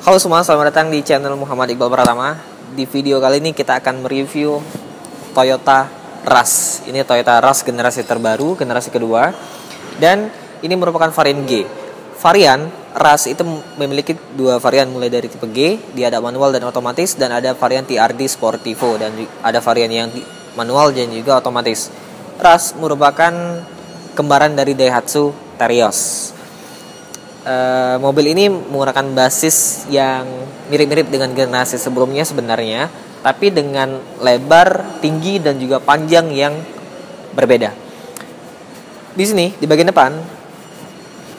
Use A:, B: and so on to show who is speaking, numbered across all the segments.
A: Halo semua, selamat datang di channel Muhammad Iqbal Pratama. Di video kali ini kita akan mereview Toyota Rush. Ini Toyota Rush generasi terbaru, generasi kedua. Dan ini merupakan varian G. Varian Rush itu memiliki dua varian, mulai dari tipe G, dia ada manual dan otomatis, dan ada varian TRD Sportivo, dan ada varian yang manual dan juga otomatis. Rush merupakan kembaran dari Daihatsu Terios. Mobil ini menggunakan basis yang mirip-mirip dengan generasi sebelumnya sebenarnya, tapi dengan lebar, tinggi, dan juga panjang yang berbeda. Di sini, di bagian depan,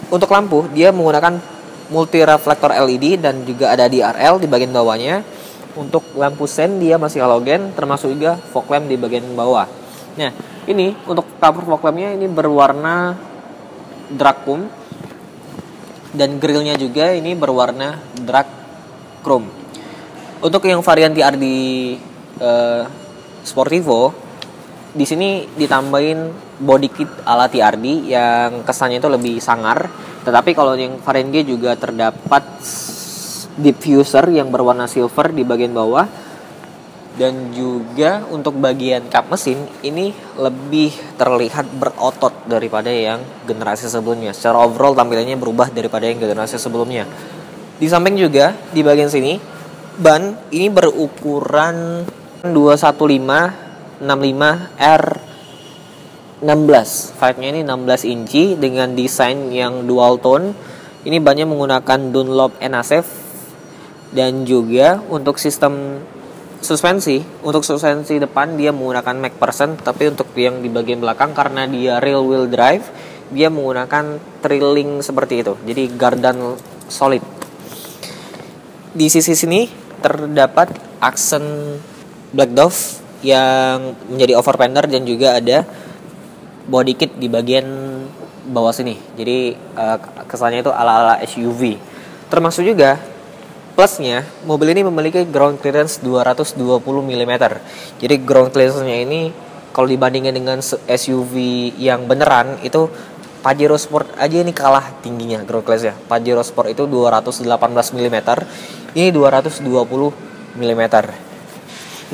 A: untuk lampu, dia menggunakan multi reflektor LED dan juga ada DRL di bagian bawahnya. Untuk lampu sen, dia masih halogen, termasuk juga fog lamp di bagian bawah. Nah, ini untuk cover fog lampnya ini berwarna dark chrome. Dan grillnya juga ini berwarna dark chrome. Untuk yang varian TRD Sportivo, di sini ditambahin body kit ala TRD yang kesannya itu lebih sangar. Tetapi kalau yang varian G juga terdapat diffuser yang berwarna silver di bagian bawah. Dan juga untuk bagian kap mesin ini lebih terlihat berotot daripada yang generasi sebelumnya. Secara overall tampilannya berubah daripada yang generasi sebelumnya. Di samping juga di bagian sini ban ini berukuran 215/65 R16. Fightnya ini 16 inci dengan desain yang dual tone. Ini bannya menggunakan Dunlop NASF. Dan juga untuk sistem suspensi, untuk suspensi depan dia menggunakan MacPherson, tapi untuk yang di bagian belakang karena dia rear wheel drive, dia menggunakan trailing seperti itu. Jadi gardan solid. Di sisi sini terdapat aksen black dove yang menjadi over fender dan juga ada body kit di bagian bawah sini. Jadi kesannya itu ala-ala SUV. Termasuk juga plusnya, mobil ini memiliki ground clearance 220 mm. Jadi ground clearance-nya ini kalau dibandingkan dengan SUV yang beneran itu Pajero Sport aja ini kalah tingginya ground clearance-nya. Pajero Sport itu 218 mm, ini 220 mm.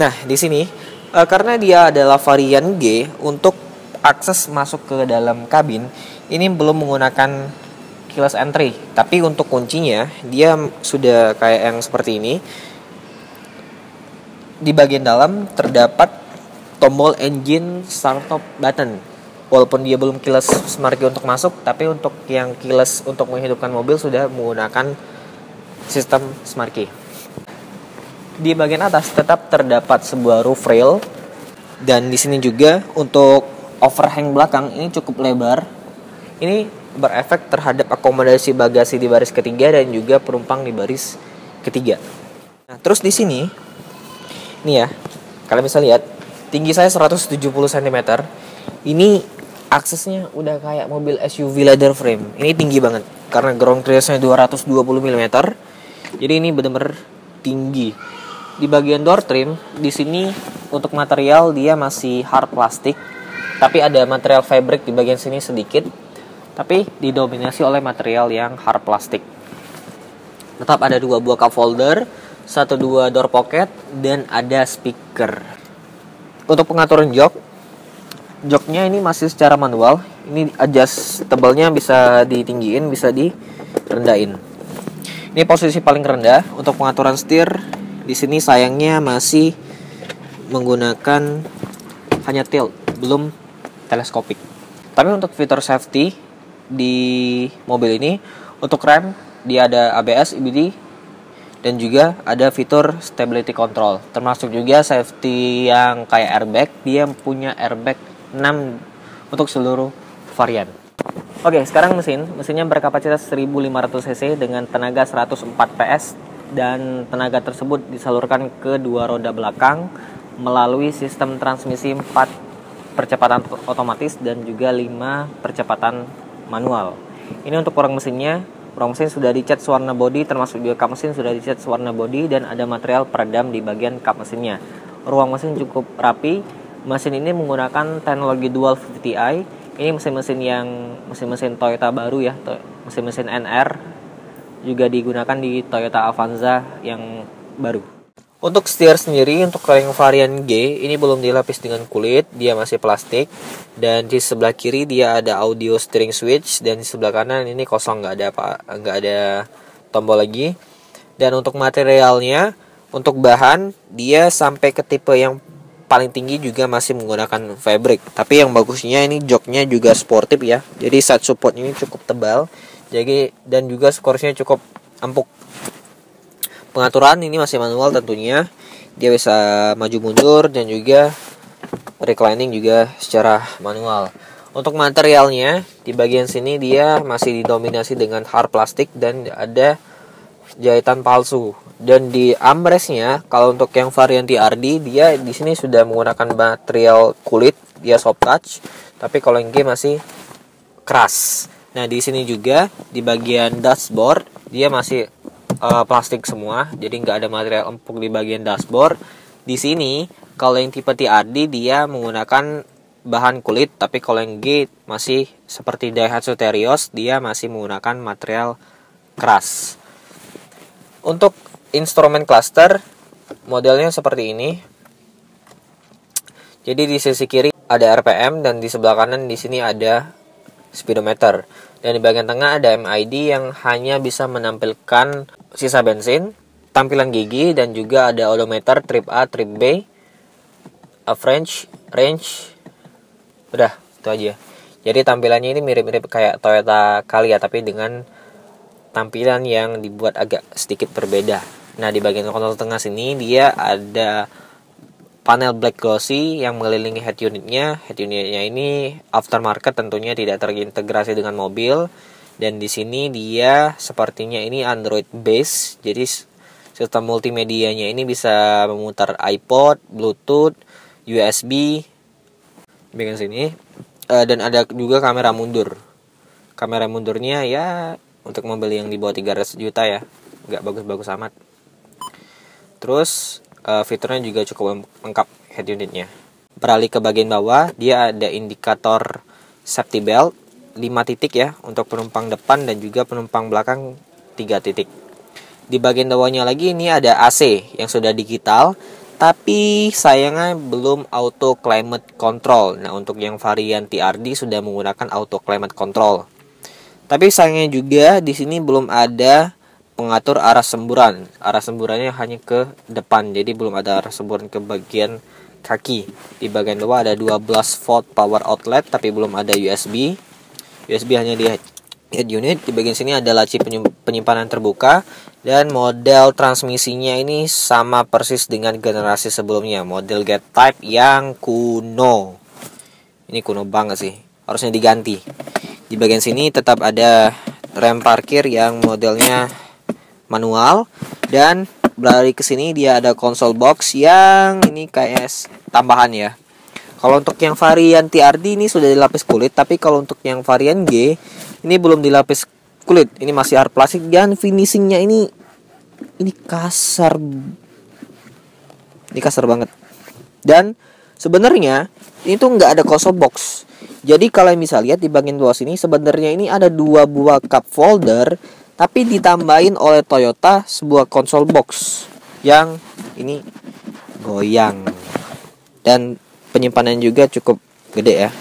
A: Nah, di sini karena dia adalah varian G, untuk akses masuk ke dalam kabin ini belum menggunakan keyless entry, tapi untuk kuncinya dia sudah kayak yang seperti ini. Di bagian dalam terdapat tombol engine start-stop button. Walaupun dia belum keyless smart key untuk masuk, tapi untuk yang keyless untuk menghidupkan mobil sudah menggunakan sistem smart key. Di bagian atas tetap terdapat sebuah roof rail, dan di sini juga untuk overhang belakang ini cukup lebar. Ini berefek terhadap akomodasi bagasi di baris ketiga dan juga penumpang di baris ketiga. Nah, terus di sini, nih ya, kalian bisa lihat tinggi saya 170 cm. Ini aksesnya udah kayak mobil SUV leather frame. Ini tinggi banget karena ground clearance-nya 220 mm. Jadi ini benar-benar tinggi. Di bagian door trim, di sini untuk material dia masih hard plastik, tapi ada material fabric di bagian sini sedikit. Tapi didominasi oleh material yang hard plastik. Tetap ada 2 buah cup holder, 1-2 door pocket, dan ada speaker. Untuk pengaturan joknya ini masih secara manual. Ini adjustable-nya bisa ditinggiin, bisa direndahin. Ini posisi paling rendah. Untuk pengaturan setir, di sini sayangnya masih menggunakan hanya tilt, belum teleskopik. Tapi untuk fitur safety di mobil ini, untuk rem dia ada ABS, EBD, dan juga ada fitur stability control, termasuk juga safety yang kayak airbag. Dia punya airbag 6 untuk seluruh varian. Oke, sekarang mesinnya berkapasitas 1500 cc dengan tenaga 104 PS, dan tenaga tersebut disalurkan ke 2 roda belakang melalui sistem transmisi 4 percepatan otomatis dan juga 5 percepatan manual. Ini untuk ruang mesinnya. Ruang mesin sudah dicat warna body, termasuk juga kap mesin sudah dicat warna body, dan ada material peredam di bagian kap mesinnya. Ruang mesin cukup rapi. Mesin ini menggunakan teknologi dual VTI. Ini mesin-mesin Toyota baru ya, mesin-mesin NR juga digunakan di Toyota Avanza yang baru. Untuk setir sendiri, untuk yang varian G ini belum dilapis dengan kulit, dia masih plastik. Dan di sebelah kiri dia ada audio steering switch, dan di sebelah kanan ini kosong, nggak ada tombol lagi. Dan untuk materialnya, untuk bahan dia sampai ke tipe yang paling tinggi juga masih menggunakan fabric. Tapi yang bagusnya ini joknya juga sportif ya. Jadi side supportnya ini cukup tebal. Jadi dan juga skornya cukup empuk. Pengaturan ini masih manual tentunya. Dia bisa maju mundur dan juga reclining juga secara manual. Untuk materialnya di bagian sini dia masih didominasi dengan hard plastik dan ada jahitan palsu. Dan di armrestnya kalau untuk yang varian TRD dia di sini sudah menggunakan material kulit, dia soft touch. Tapi kalau yang G masih keras. Nah, di sini juga di bagian dashboard dia masih plastik semua, jadi nggak ada material empuk di bagian dashboard. Di sini kalau yang tipe TRD dia menggunakan bahan kulit, tapi kalau yang G masih seperti Daihatsu Terios, dia masih menggunakan material keras. Untuk instrumen cluster modelnya seperti ini. Jadi di sisi kiri ada RPM dan di sebelah kanan di sini ada speedometer. Dan di bagian tengah ada MID yang hanya bisa menampilkan sisa bensin, tampilan gigi, dan juga ada odometer trip A, trip B, average, range. Udah, itu aja. Jadi tampilannya ini mirip-mirip kayak Toyota Calya tapi dengan tampilan yang dibuat agak sedikit berbeda. Nah, di bagian kontrol tengah sini dia ada panel black glossy yang mengelilingi head unitnya. Head unitnya ini aftermarket tentunya, tidak terintegrasi dengan mobil. Dan di sini dia sepertinya ini Android base. Jadi sistem multimedianya ini bisa memutar iPod, Bluetooth, USB. Bagian sini dan ada juga kamera mundur. Kamera mundurnya ya untuk mobil yang di bawah 300 juta ya, nggak bagus-bagus amat. Terus fiturnya juga cukup lengkap head unitnya. Beralih ke bagian bawah, dia ada indikator safety belt 5 titik ya untuk penumpang depan dan juga penumpang belakang 3 titik. Di bagian bawahnya lagi ini ada AC yang sudah digital, tapi sayangnya belum auto climate control. Nah, untuk yang varian TRD sudah menggunakan auto climate control. Tapi sayangnya juga di sini belum ada pengatur arah semburan. Arah semburannya hanya ke depan, jadi belum ada arah semburan ke bagian kaki. Di bagian bawah ada 12 volt power outlet tapi belum ada USB. USB hanya di head unit. Di bagian sini ada laci penyimpanan terbuka dan model transmisinya ini sama persis dengan generasi sebelumnya, model Get Type yang kuno. Ini kuno banget sih, harusnya diganti. Di bagian sini tetap ada rem parkir yang modelnya manual, dan beralih ke sini dia ada console box yang ini kayak tambahan ya. Kalau untuk yang varian TRD ini sudah dilapis kulit, tapi kalau untuk yang varian G ini belum dilapis kulit. Ini masih hard plastik dan finishingnya ini kasar. Ini kasar banget. Dan sebenarnya ini tuh nggak ada console box. Jadi kalau bisa lihat di bagian bawah sini sebenarnya ini ada 2 buah cup holder, tapi ditambahin oleh Toyota sebuah console box yang ini goyang. Dan penyimpanan juga cukup gede ya.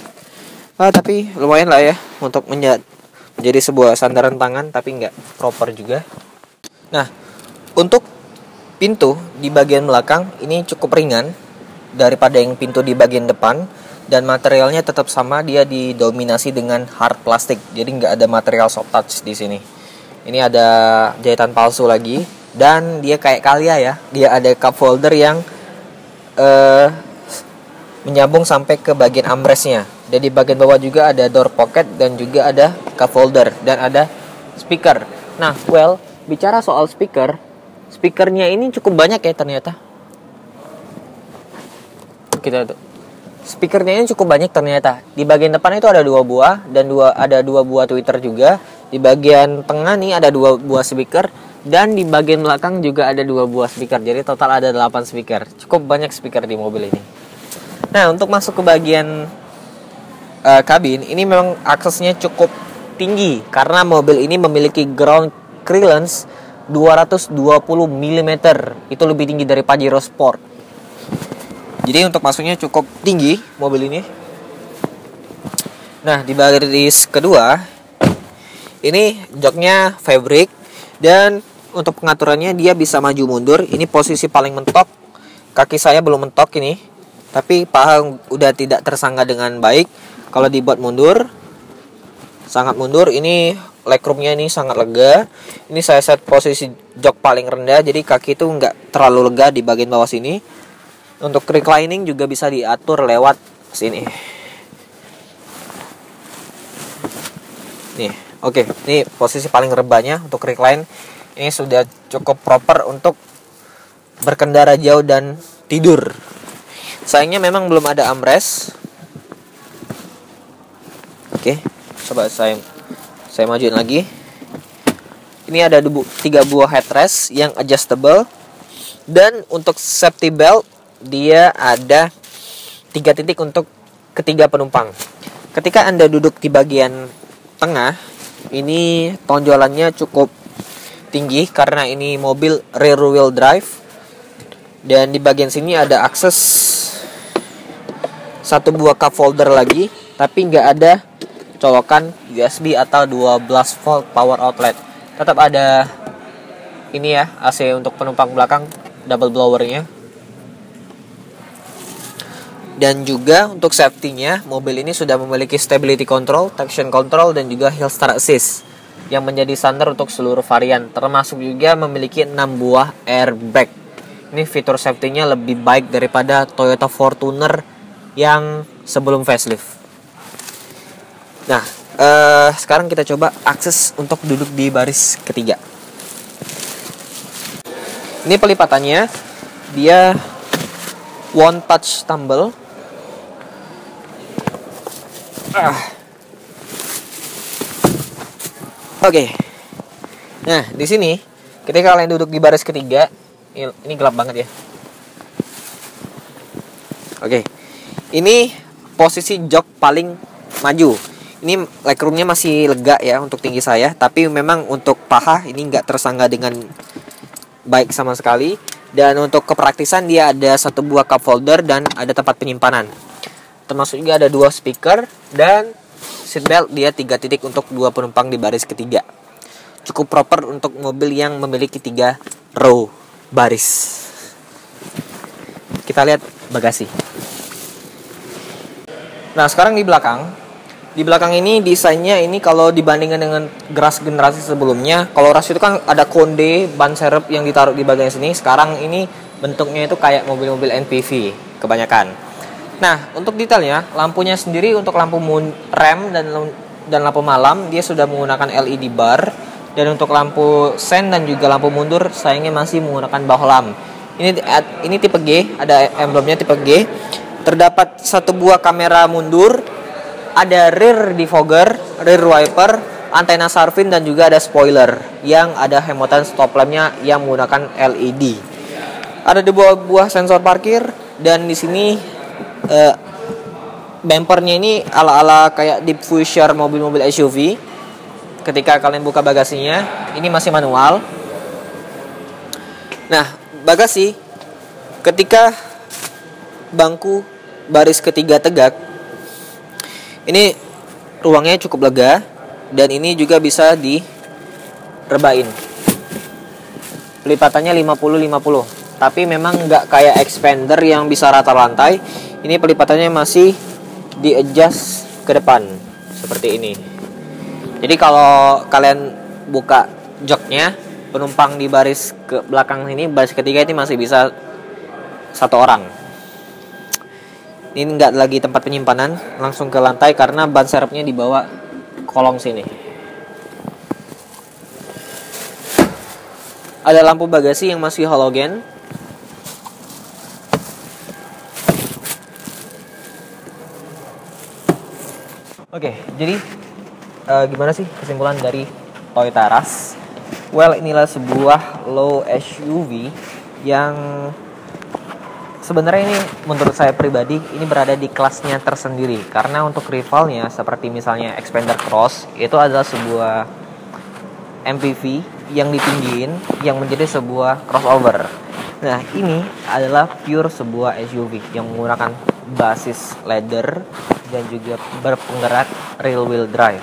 A: Tapi lumayan lah ya untuk menjadi sebuah sandaran tangan, tapi nggak proper juga. Nah, untuk pintu di bagian belakang ini cukup ringan daripada yang pintu di bagian depan, dan materialnya tetap sama, dia didominasi dengan hard plastik. Jadi nggak ada material soft touch di sini. Ini ada jahitan palsu lagi, dan dia kayak Calya ya. Dia ada cup holder yang menyambung sampai ke bagian armrestnya. Dan di bagian bawah juga ada door pocket dan juga ada cup holder dan ada speaker. Nah, bicara soal speakernya ini cukup banyak ya ternyata. Speakernya ini cukup banyak ternyata. Di bagian depan itu ada 2 buah dan ada 2 buah tweeter juga. Di bagian tengah nih ada 2 buah speaker dan di bagian belakang juga ada 2 buah speaker. Jadi total ada 8 speaker. Cukup banyak speaker di mobil ini. Nah, untuk masuk ke bagian kabin ini memang aksesnya cukup tinggi karena mobil ini memiliki ground clearance 220 mm. Itu lebih tinggi dari Pajero Sport. Jadi untuk masuknya cukup tinggi mobil ini. Nah, di baris kedua ini joknya fabric, dan untuk pengaturannya dia bisa maju mundur. Ini posisi paling mentok. Kaki saya belum mentok ini, tapi paha udah tidak tersangga dengan baik. Kalau dibuat mundur, sangat mundur. Ini legroomnya ini sangat lega. Ini saya set posisi jok paling rendah, jadi kaki itu nggak terlalu lega di bagian bawah sini. Untuk reclining juga bisa diatur lewat sini. Nih, oke. Ini posisi paling rebahnya untuk recline. Ini sudah cukup proper untuk berkendara jauh dan tidur. Sayangnya memang belum ada armrest. Oke, coba saya majuin lagi. Ini ada 3 buah headrest yang adjustable, dan untuk safety belt dia ada 3 titik untuk ketiga penumpang. Ketika Anda duduk di bagian tengah, ini tonjolannya cukup tinggi karena ini mobil rear wheel drive, dan di bagian sini ada akses 1 buah cup holder lagi, tapi nggak ada colokan USB atau 12 volt power outlet. Tetap ada ini ya, AC untuk penumpang belakang, double blowernya. Dan juga untuk safety-nya, mobil ini sudah memiliki stability control, traction control, dan juga hill start assist yang menjadi standar untuk seluruh varian. Termasuk juga memiliki 6 buah airbag. Ini fitur safety-nya lebih baik daripada Toyota Fortuner yang sebelum facelift. Nah, sekarang kita coba akses untuk duduk di baris ketiga. Ini pelipatannya, dia one touch tumble. Oke. Nah, di sini ketika kalian duduk di baris ketiga, ini gelap banget ya. Oke. Ini posisi jok paling maju. Ini legroomnya masih lega ya untuk tinggi saya, tapi memang untuk paha ini nggak tersangga dengan baik sama sekali. Dan untuk kepraktisan dia ada 1 buah cup holder dan ada tempat penyimpanan. Termasuk juga ada 2 speaker, dan seatbelt dia 3 titik untuk 2 penumpang di baris ketiga. Cukup proper untuk mobil yang memiliki 3 row baris. Kita lihat bagasi. Nah, sekarang di belakang. Di belakang ini desainnya ini kalau dibandingkan dengan Gras generasi sebelumnya, kalau Rush itu kan ada konde ban serep yang ditaruh di bagian sini. Sekarang ini bentuknya itu kayak mobil-mobil NPV kebanyakan. Nah, untuk detailnya, lampunya sendiri untuk lampu rem dan lampu malam dia sudah menggunakan LED bar, dan untuk lampu sen dan juga lampu mundur sayangnya masih menggunakan bohlam. Ini tipe G, ada emblemnya tipe G. Terdapat 1 buah kamera mundur, ada rear defogger, rear wiper, antena Sarvin, dan juga ada spoiler yang ada hemotan stop lampnya yang menggunakan LED. Ada 2 buah sensor parkir, dan di sini bumpernya ini ala-ala kayak diffuser mobil-mobil SUV. Ketika kalian buka bagasinya, ini masih manual. Nah, bagasi ketika bangku baris ketiga tegak, ini ruangnya cukup lega, dan ini juga bisa direbain. Pelipatannya 50-50, tapi memang nggak kayak expander yang bisa rata lantai. Ini pelipatannya masih di-adjust ke depan seperti ini. Jadi kalau kalian buka joknya, penumpang di baris ke belakang ini, baris ketiga ini masih bisa 1 orang. Ini nggak lagi tempat penyimpanan, langsung ke lantai karena ban serepnya dibawa kolong sini. Ada lampu bagasi yang masih halogen. Oke, jadi gimana sih kesimpulan dari Toyota Rush? Well, inilah sebuah low SUV yang sebenarnya ini menurut saya pribadi ini berada di kelasnya tersendiri, karena untuk rivalnya seperti misalnya Xpander Cross itu adalah sebuah MPV yang ditinggiin yang menjadi sebuah crossover. Nah, ini adalah pure sebuah SUV yang menggunakan basis leather dan juga berpenggerak rear wheel drive.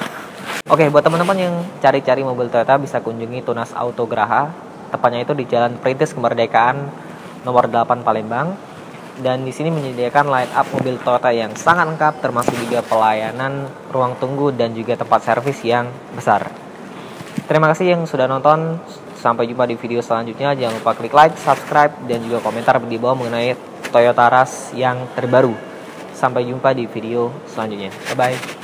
A: Oke, buat teman-teman yang cari-cari mobil Toyota bisa kunjungi Tunas Auto Graha, tepatnya itu di Jalan Perintis Kemerdekaan nomor 8 Palembang. Dan di sini menyediakan line up mobil Toyota yang sangat lengkap, termasuk juga pelayanan ruang tunggu dan juga tempat servis yang besar. Terima kasih yang sudah nonton. Sampai jumpa di video selanjutnya. Jangan lupa klik like, subscribe, dan juga komentar di bawah mengenai Toyota Rush yang terbaru. Sampai jumpa di video selanjutnya. Bye-bye.